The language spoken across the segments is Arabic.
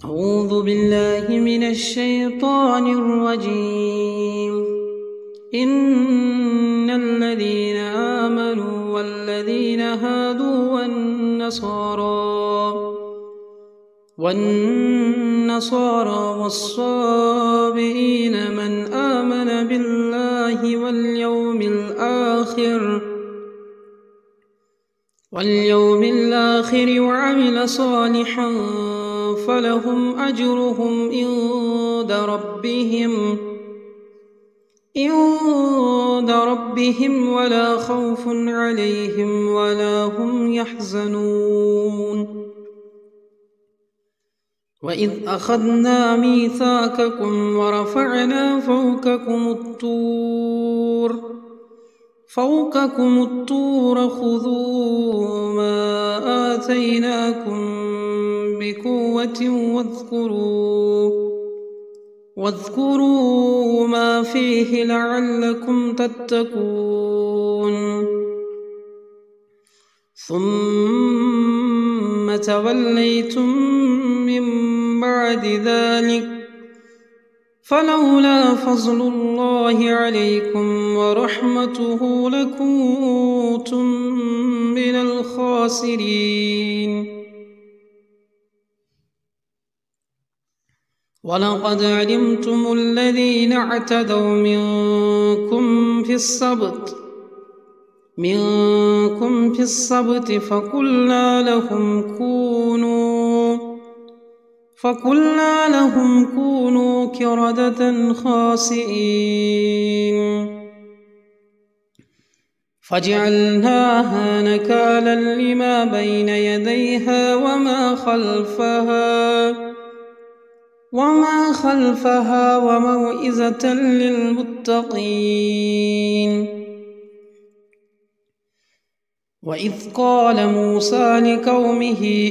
أعوذ بالله من الشيطان الرجيم. إن الذين آمنوا والذين هادوا والنصارى والصابئين من آمن بالله واليوم الآخر وعمل صالحا فلهم أجرهم عند ربهم ولا خوف عليهم ولا هم يحزنون. وإذ أخذنا ميثاقكم ورفعنا فوقكم الطور خذوا ما آتيناكم بقوة واذكروا ما فيه لعلكم تتقون. ثم توليتم من بعد ذلك فلولا فضل الله عليكم ورحمته لكنتم من الخاسرين. ولقد علمتم الذين اعتدوا منكم في السبت فقلنا لهم كونوا قردة خاسئين فجعلناها نكالا لما بين يديها وما خلفها وموعظة للمتقين. وإذ قال موسى لقومه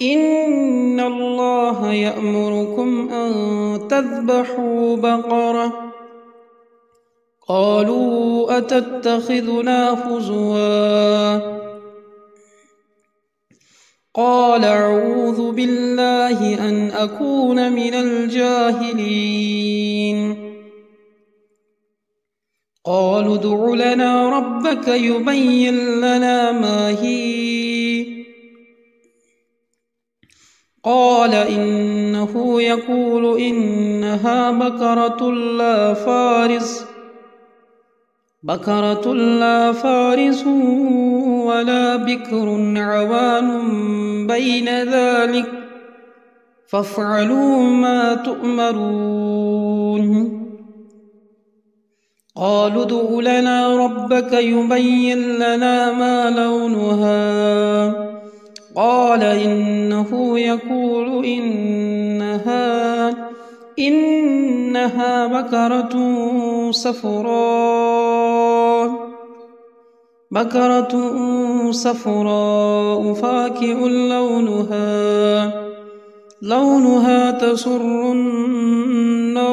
إن الله يأمركم أن تذبحوا بقرة. قالوا أتتخذنا هزوا. قال أعوذ بالله أن أكون من الجاهلين. قالوا ادع لنا ربك يبين لنا ما هي. قال إنه يقول إنها بقرة لا فارس ولا بكر عوان بين ذلك فافعلوا ما تؤمرون. قالوا ادع لنا ربك يبين لنا ما لونها. قال إنه يقول إنها بقرة صفراء فاكهة لونها تسر الناظرين.